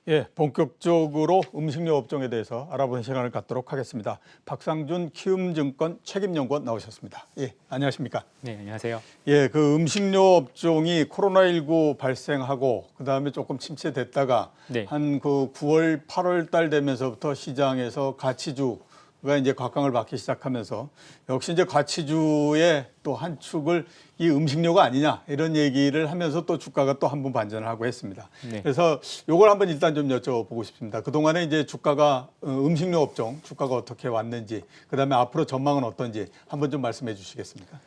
예, 본격적으로 음식료 업종에 대해서 알아보는 시간을 갖도록 하겠습니다. 박상준 키움증권 책임연구원 나오셨습니다. 예, 안녕하십니까? 네, 안녕하세요. 예, 그 음식료 업종이 코로나19 발생하고 그다음에 조금 침체됐다가 네. 한 그 9월, 8월 달 되면서부터 시장에서 가치주가 이제 각광을 받기 시작하면서 역시 이제 가치주의 또 한 축을 이 음식료가 아니냐 이런 얘기를 하면서 또 주가가 또 한 번 반전을 하고 했습니다. 네. 그래서 요걸 한번 일단 좀 여쭤보고 싶습니다. 그동안에 이제 주가가 음식료 업종 주가가 어떻게 왔는지 그다음에 앞으로 전망은 어떤지 한번 좀 말씀해 주시겠습니까?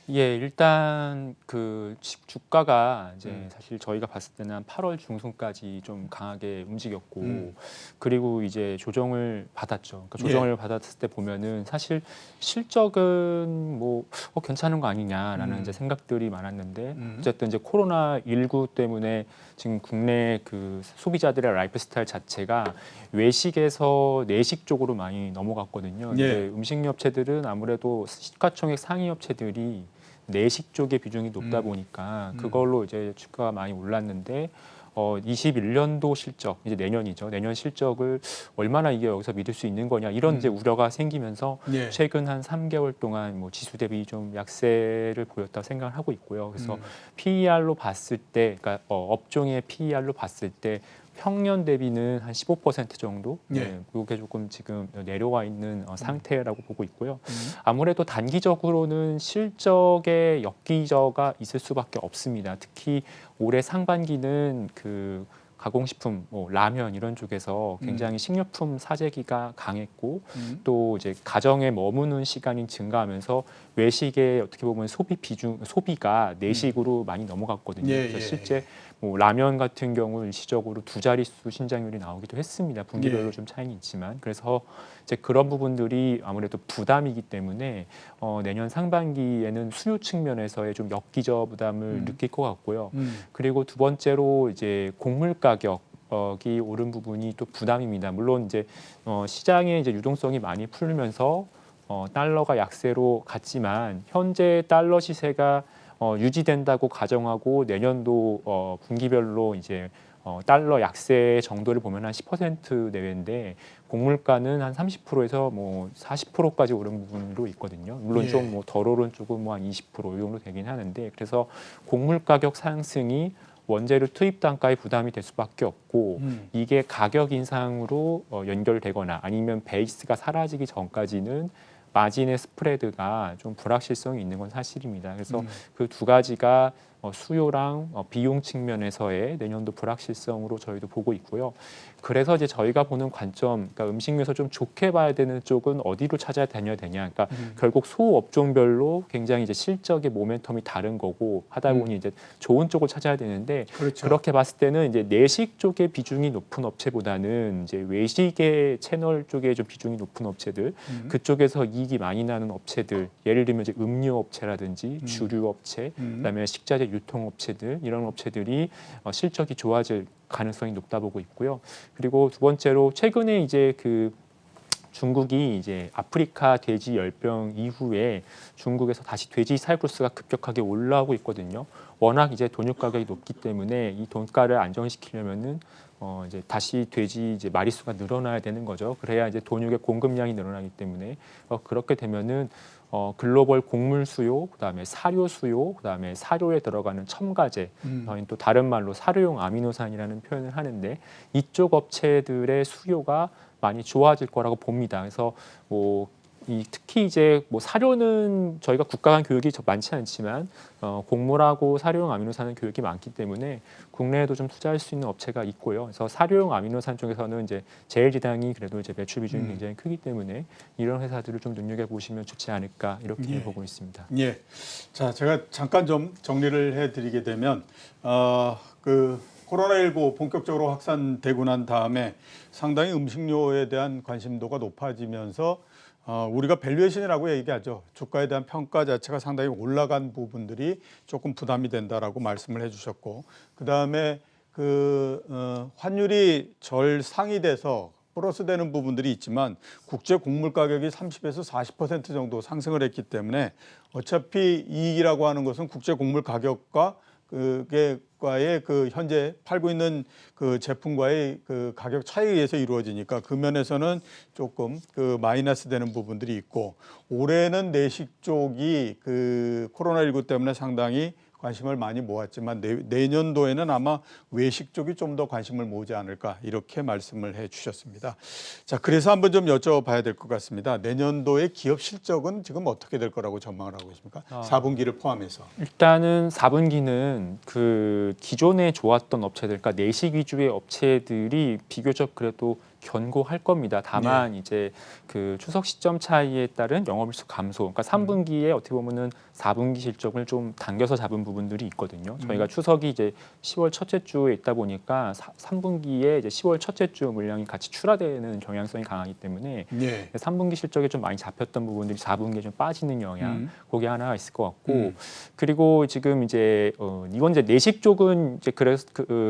예, 일단 그 주가가 이제 사실 저희가 봤을 때는 한 8월 중순까지 좀 강하게 움직였고 그리고 이제 조정을 받았죠. 그러니까 조정을 받았을 때 보면은 사실 실적은 뭐 괜찮은 거 아니냐라는 이제 생각들이 많았는데 어쨌든 이제 코로나19 때문에 지금 국내 그 소비자들의 라이프 스타일 자체가 외식에서 내식 쪽으로 많이 넘어갔거든요. 근데 음식료 업체들은 아무래도 시가총액 상위 업체들이 내식 쪽의 비중이 높다 보니까 그걸로 이제 주가가 많이 올랐는데 21년도 실적 이제 내년이죠. 내년 실적을 얼마나 이게 여기서 믿을 수 있는 거냐 이런 이제 우려가 생기면서 최근 한 3개월 동안 뭐 지수 대비 좀 약세를 보였다고 생각을 하고 있고요. 그래서 PER로 봤을 때, 그러니까 업종의 PER로 봤을 때 평년 대비는 한 15% 정도, 그게 조금 지금 내려와 있는 상태라고 보고 있고요. 아무래도 단기적으로는 실적에 역기저가 있을 수밖에 없습니다. 특히 올해 상반기는 그 가공식품, 뭐 라면 이런 쪽에서 굉장히 식료품 사재기가 강했고 또 이제 가정에 머무는 시간이 증가하면서 외식의 어떻게 보면 소비가 내식으로 많이 넘어갔거든요. 그래서 실제 뭐 라면 같은 경우 일시적으로 두 자릿수 신장률이 나오기도 했습니다. 분기별로 좀 차이는 있지만 그래서 이제 그런 부분들이 아무래도 부담이기 때문에 내년 상반기에는 수요 측면에서의 좀 역기저 부담을 느낄 것 같고요. 그리고 두 번째로 이제 곡물 가격이 오른 부분이 또 부담입니다. 물론 이제 시장의 이제 유동성이 많이 풀리면서 달러가 약세로 갔지만 현재 달러 시세가 유지된다고 가정하고 내년도 분기별로 이제 달러 약세 정도를 보면 한 10% 내외인데 곡물가는 한 30%에서 뭐 40%까지 오른 부분도 있거든요. 물론 좀 뭐 덜 오른 쪽은 뭐 한 20%이 정도 되긴 하는데 그래서 곡물 가격 상승이 원재료 투입 단가의 부담이 될 수밖에 없고 이게 가격 인상으로 연결되거나 아니면 베이스가 사라지기 전까지는 마진의 스프레드가 좀 불확실성이 있는 건 사실입니다. 그래서 그 두 가지가 수요랑 비용 측면에서의 내년도 불확실성으로 저희도 보고 있고요. 그래서 이제 저희가 보는 관점, 그러니까 음식료에서 좀 좋게 봐야 되는 쪽은 어디로 찾아야 되냐. 그러니까 결국 소업종별로 굉장히 이제 실적의 모멘텀이 다른 거고 하다 보니 이제 좋은 쪽을 찾아야 되는데 그렇게 봤을 때는 이제 내식 쪽의 비중이 높은 업체보다는 이제 외식의 채널 쪽에 좀 비중이 높은 업체들, 그쪽에서 이익이 많이 나는 업체들, 예를 들면 이제 음료 업체라든지 주류 업체, 그다음에 식자재 유통업체들 이런 업체들이 실적이 좋아질 가능성이 높다 보고 있고요. 그리고 두 번째로 최근에 이제 그 중국이 이제 아프리카 돼지 열병 이후에 중국에서 다시 돼지 살코스가 급격하게 올라오고 있거든요. 워낙 이제 돈육 가격이 높기 때문에 이 돈가를 안정시키려면은 이제 다시 돼지 이제 마리수가 늘어나야 되는 거죠. 그래야 이제 돈육의 공급량이 늘어나기 때문에 그렇게 되면은 글로벌 곡물 수요, 그다음에 사료 수요, 그다음에 사료에 들어가는 첨가제, 저희는 또 다른 말로 사료용 아미노산이라는 표현을 하는데 이쪽 업체들의 수요가 많이 좋아질 거라고 봅니다. 그래서 특히 이제 뭐 사료는 저희가 국가 간 교육이 많지 않지만 곡물하고 사료용 아미노산은 교육이 많기 때문에 국내에도 좀 투자할 수 있는 업체가 있고요. 그래서 사료용 아미노산 쪽에서는 이제 제일지당이 그래도 이제 매출 비중이 굉장히 크기 때문에 이런 회사들을 좀 눈여겨 보시면 좋지 않을까 이렇게 보고 있습니다. 예. 자, 제가 잠깐 좀 정리를 해드리게 되면 그 코로나19 본격적으로 확산되고 난 다음에 상당히 음식료에 대한 관심도가 높아지면서 우리가 밸류에이션이라고 얘기하죠. 주가에 대한 평가 자체가 상당히 올라간 부분들이 조금 부담이 된다라고 말씀을 해주셨고, 그 다음에 환율이 절상이 돼서 플러스 되는 부분들이 있지만 국제 곡물 가격이 30에서 40% 정도 상승을 했기 때문에 어차피 이익이라고 하는 것은 국제 곡물 가격과 그게과의 그 현재 팔고 있는 그 제품과의 그 가격 차이에 의해서 이루어지니까 그 면에서는 조금 그 마이너스 되는 부분들이 있고, 올해는 내식 쪽이 그 코로나19 때문에 상당히 관심을 많이 모았지만 내년도에는 아마 외식 쪽이 좀 더 관심을 모으지 않을까, 이렇게 말씀을 해 주셨습니다. 자, 그래서 한번 좀 여쭤봐야 될 것 같습니다. 내년도의 기업 실적은 지금 어떻게 될 거라고 전망을 하고 계십니까? 4분기를 포함해서. 일단은 4분기는 그 기존에 좋았던 업체들, 그러니까 내식 위주의 업체들이 비교적 그래도 견고할 겁니다. 다만 이제 그 추석 시점 차이에 따른 영업일수 감소, 그러니까 3분기에 어떻게 보면은 4분기 실적을 좀 당겨서 잡은 부분들이 있거든요. 저희가 추석이 이제 10월 첫째 주에 있다 보니까 3분기에 이제 10월 첫째 주 물량이 같이 출하되는 경향성이 강하기 때문에 3분기 실적에 좀 많이 잡혔던 부분들이 4분기에 좀 빠지는 영향, 그게 하나가 있을 것 같고, 그리고 지금 이제 이건 이제 내식 쪽은 이제 그래서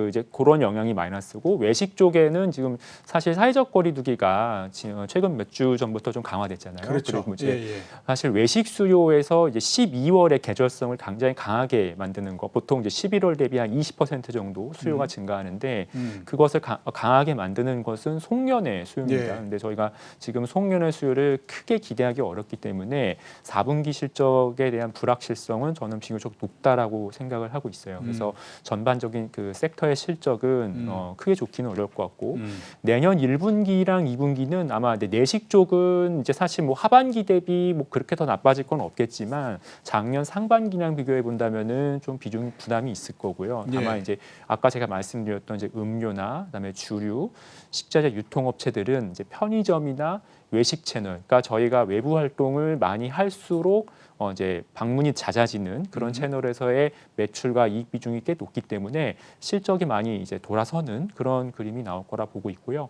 이제 그런 영향이 마이너스고, 외식 쪽에는 지금 사실 사회적 거리두기가 최근 몇 주 전부터 좀 강화됐잖아요. 그렇죠. 그리고 이제 사실 외식 수요에서 이제 12월에 계절성을 굉장히 강하게 만드는 거, 보통 이제 11월 대비 한 20% 정도 수요가 증가하는데 그것을 강하게 만드는 것은 송년회 수요입니다. 근데 저희가 지금 송년회 수요를 크게 기대하기 어렵기 때문에 4분기 실적에 대한 불확실성은 저는 비교적 높다라고 생각을 하고 있어요. 그래서 전반적인 그 섹터의 실적은 크게 좋기는 어려울 것 같고, 내년 1분기랑 2분기는 아마 내식 쪽은 이제 사실 뭐 하반기 대비 뭐 그렇게 더 나빠질 건 없겠지만 작년 상반기랑 비교해 본다면은 좀 비중 부담이 있을 거고요. 다만 이제 아까 제가 말씀드렸던 이제 음료나 그다음에 주류, 식자재 유통업체들은 이제 편의점이나 외식 채널, 그러니까 저희가 외부 활동을 많이 할수록 이제 방문이 잦아지는 그런 채널에서의 매출과 이익 비중이 꽤 높기 때문에 실적이 많이 이제 돌아서는 그런 그림이 나올 거라 보고 있고요.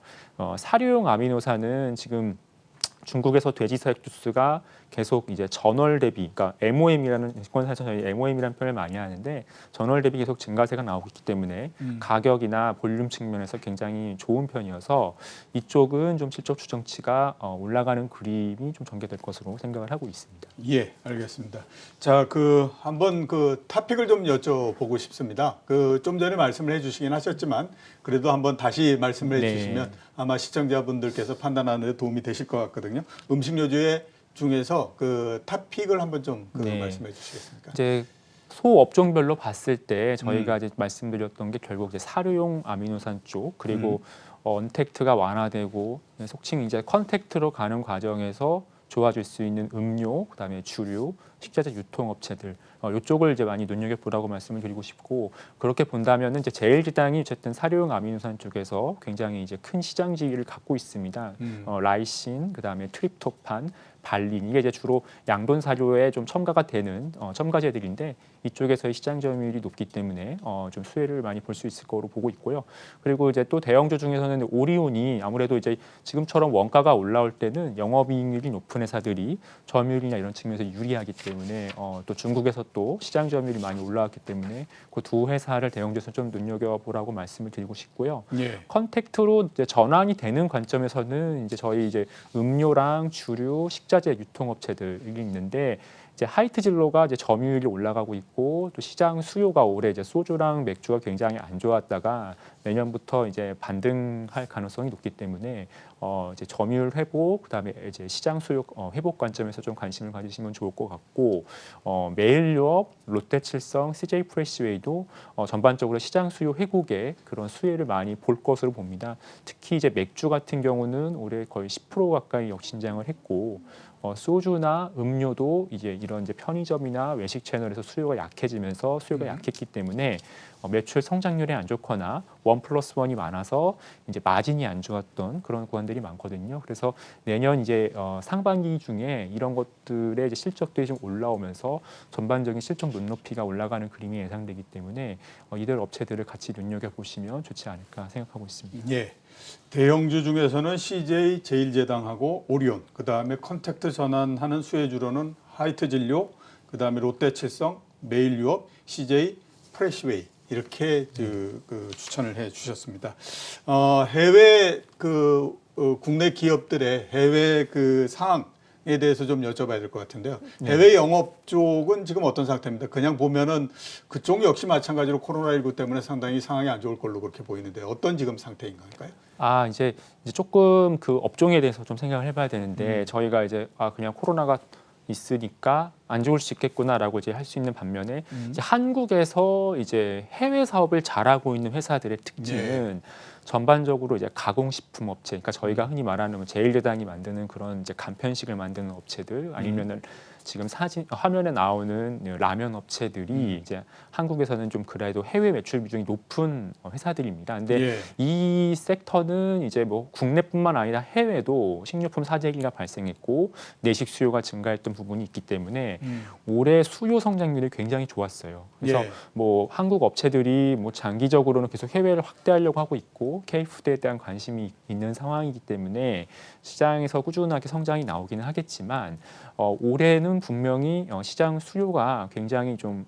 사료용 아미노산은 지금 중국에서 돼지사육 주스가 계속 이제 전월 대비, 그러니까 MOM이라는 증권사에서 저희 MOM이라는 표현을 많이 하는데 전월 대비 계속 증가세가 나오고 있기 때문에 가격이나 볼륨 측면에서 굉장히 좋은 편이어서 이쪽은 좀 실적 추정치가 올라가는 그림이 좀 전개될 것으로 생각을 하고 있습니다. 예, 알겠습니다. 자, 그 한번 그 토픽을 좀 여쭤보고 싶습니다. 그 좀 전에 말씀을 해주시긴 하셨지만 그래도 한번 다시 말씀을 해주시면 아마 시청자분들께서 판단하는 데 도움이 되실 것 같거든요. 음식료주의 중에서 그 탑픽을 한번 좀 말씀해 주시겠습니까? 이제 소업종별로 봤을 때 저희가 이제 말씀드렸던 게 결국 이제 사료용 아미노산 쪽, 그리고 언택트가 완화되고 속칭 이제 컨택트로 가는 과정에서 좋아질 수 있는 음료, 그다음에 주류, 식자재 유통업체들, 이쪽을 이제 많이 눈여겨보라고 말씀을 드리고 싶고, 그렇게 본다면은 이제 제일제당이 어쨌든 사료용 아미노산 쪽에서 굉장히 이제 큰 시장 지위를 갖고 있습니다. 라이신, 그다음에 트립토판, 발린, 이게 이제 주로 양돈 사료에 좀 첨가가 되는 첨가제들인데 이쪽에서의 시장 점유율이 높기 때문에 좀 수혜를 많이 볼 수 있을 거로 보고 있고요. 그리고 이제 또 대형주 중에서는 오리온이 아무래도 이제 지금처럼 원가가 올라올 때는 영업이익률이 높은 회사들이 점유율이나 이런 측면에서 유리하기 때문에 또 중국에서 또 시장 점유율이 많이 올라왔기 때문에 그 두 회사를 대형주에서 좀 눈여겨보라고 말씀을 드리고 싶고요. 컨택트로 이제 전환이 되는 관점에서는 이제 저희 이제 음료랑 주류, 식자재 유통업체들이 있는데 이제 하이트진로가 이제 점유율이 올라가고 있고 또 시장 수요가 올해 이제 소주랑 맥주가 굉장히 안 좋았다가 내년부터 이제 반등할 가능성이 높기 때문에 이제 점유율 회복, 그다음에 이제 시장 수요 회복 관점에서 좀 관심을 가지시면 좋을 것 같고, 메일유업, 롯데칠성, CJ 프레시웨이도 전반적으로 시장 수요 회복에 그런 수혜를 많이 볼 것으로 봅니다. 특히 이제 맥주 같은 경우는 올해 거의 10% 가까이 역신장을 했고, 소주나 음료도 이제 이런 이제 편의점이나 외식 채널에서 수요가 약해지면서 수요가 약했기 때문에 매출 성장률이 안 좋거나 1+1이 많아서 이제 마진이 안 좋았던 그런 구간들이 많거든요. 그래서 내년 이제 상반기 중에 이런 것들의 이제 실적들이 좀 올라오면서 전반적인 실적 눈높이가 올라가는 그림이 예상되기 때문에 이들 업체들을 같이 눈여겨 보시면 좋지 않을까 생각하고 있습니다. 예. 대형주 중에서는 CJ 제일제당하고 오리온, 그 다음에 컨택트 전환하는 수혜주로는 하이트진료, 그 다음에 롯데칠성, 메일유업, CJ 프레시웨이 이렇게 그 추천을 해주셨습니다. 해외 국내 기업들의 해외 그 상황 상황에 대해서 좀 여쭤봐야 될 것 같은데요. 해외 영업 쪽은 지금 어떤 상태입니다. 그냥 보면은 그쪽 역시 마찬가지로 코로나19 때문에 상당히 상황이 안 좋을 걸로 그렇게 보이는데 어떤 지금 상태인 건가요? 이제 조금 그 업종에 대해서 좀 생각을 해봐야 되는데 저희가 이제 그냥 코로나가 있으니까 안 좋을 수 있겠구나라고 이제 할 수 있는 반면에 이제 한국에서 이제 해외 사업을 잘하고 있는 회사들의 특징은 전반적으로 이제 가공식품 업체, 그러니까 저희가 흔히 말하는 뭐 제일제당이 만드는 그런 이제 간편식을 만드는 업체들 아니면은 지금 화면에 나오는 라면 업체들이 이제 한국에서는 좀 그래도 해외 매출 비중이 높은 회사들입니다. 근데 이 섹터는 이제 뭐 국내뿐만 아니라 해외도 식료품 사재기가 발생했고 내식 수요가 증가했던 부분이 있기 때문에 올해 수요 성장률이 굉장히 좋았어요. 그래서 뭐 한국 업체들이 뭐 장기적으로는 계속 해외를 확대하려고 하고 있고 K푸드에 대한 관심이 있는 상황이기 때문에 시장에서 꾸준하게 성장이 나오기는 하겠지만 올해는 분명히 시장 수요가 굉장히 좀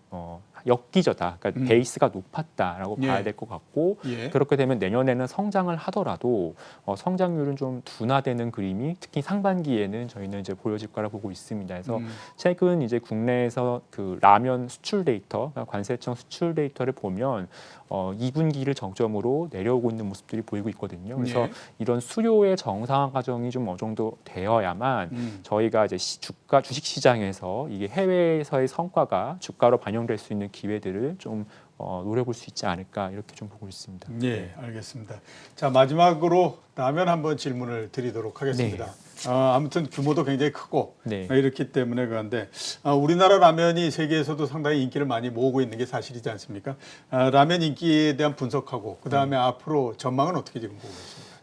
엽기적이다. 그러니까 베이스가 높았다라고 봐야 될 것 같고 그렇게 되면 내년에는 성장을 하더라도 성장률은 좀 둔화되는 그림이 특히 상반기에는 저희는 이제 보여질 거라 보고 있습니다. 그래서 최근 이제 국내에서 그 라면 수출 데이터, 그러니까 관세청 수출 데이터를 보면 2분기를 정점으로 내려오고 있는 모습들이 보이고 있거든요. 그래서 이런 수요의 정상화 과정이 좀 어느 정도 되어야만 저희가 이제 주식 시장에서 이게 해외에서의 성과가 주가로 반영될 수 있는 기회들을 좀 노려볼 수 있지 않을까 이렇게 좀 보고 있습니다. 네, 알겠습니다. 자, 마지막으로 라면 한번 질문을 드리도록 하겠습니다. 아무튼 규모도 굉장히 크고 이렇기 때문에 그런데 우리나라 라면이 세계에서도 상당히 인기를 많이 모으고 있는 게 사실이지 않습니까? 라면 인기에 대한 분석하고 그다음에 앞으로 전망은 어떻게 지금 보고 계십니까?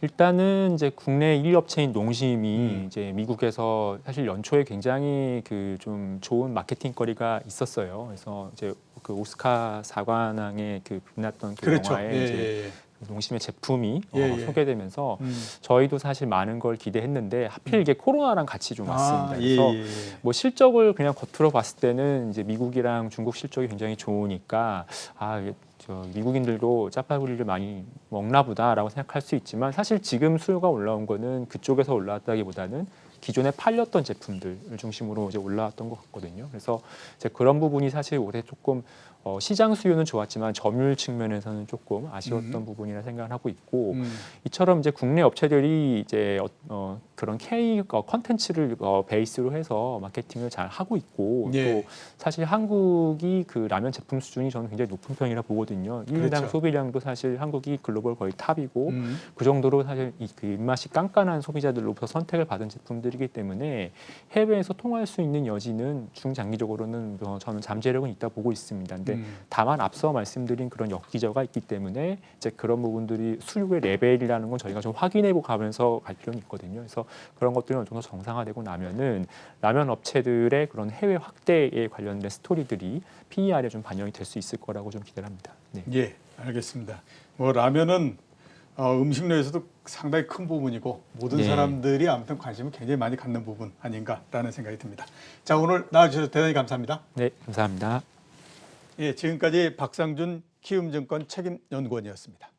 일단은 이제 국내 1위 업체인 농심이 이제 미국에서 사실 연초에 굉장히 그 좀 좋은 마케팅 거리가 있었어요. 그래서 이제 그 오스카 사관왕에 그 빛났던 그 영화에 이제 농심의 제품이 소개되면서 저희도 사실 많은 걸 기대했는데 하필 이게 코로나랑 같이 좀 왔습니다. 그래서 뭐 실적을 그냥 겉으로 봤을 때는 이제 미국이랑 중국 실적이 굉장히 좋으니까 미국인들도 짜파구리를 많이 먹나 보다라고 생각할 수 있지만 사실 지금 수요가 올라온 거는 그쪽에서 올라왔다기보다는 기존에 팔렸던 제품들을 중심으로 이제 올라왔던 것 같거든요. 그래서 이제 그런 부분이 사실 올해 조금 시장 수요는 좋았지만 점유율 측면에서는 조금 아쉬웠던 부분이라 생각을 하고 있고 이처럼 이제 국내 업체들이 이제 그런 K 컨텐츠를 베이스로 해서 마케팅을 잘 하고 있고 또 사실 한국이 그 라면 제품 수준이 저는 굉장히 높은 편이라 보거든요. 일당 소비량도 사실 한국이 글로벌 거의 탑이고 그 정도로 사실 그 입맛이 깐깐한 소비자들로부터 선택을 받은 제품들이기 때문에 해외에서 통할 수 있는 여지는 중장기적으로는 저는 잠재력은 있다 보고 있습니다. 근데 다만 앞서 말씀드린 그런 엽기저가 있기 때문에 이제 그런 부분들이 수요의 레벨이라는 건 저희가 좀 확인해보고 가면서 갈 필요는 있거든요. 그래서 그런 것들이 어느 정도 정상화되고 나면은 라면 업체들의 그런 해외 확대에 관련된 스토리들이 PER에 좀 반영이 될 수 있을 거라고 좀 기대를 합니다. 예, 알겠습니다. 뭐 라면은 음식료에서도 상당히 큰 부분이고 모든 사람들이 아무튼 관심을 굉장히 많이 갖는 부분 아닌가라는 생각이 듭니다. 자, 오늘 나와주셔서 대단히 감사합니다. 네, 감사합니다. 예, 지금까지 박상준 키움증권 책임연구원이었습니다.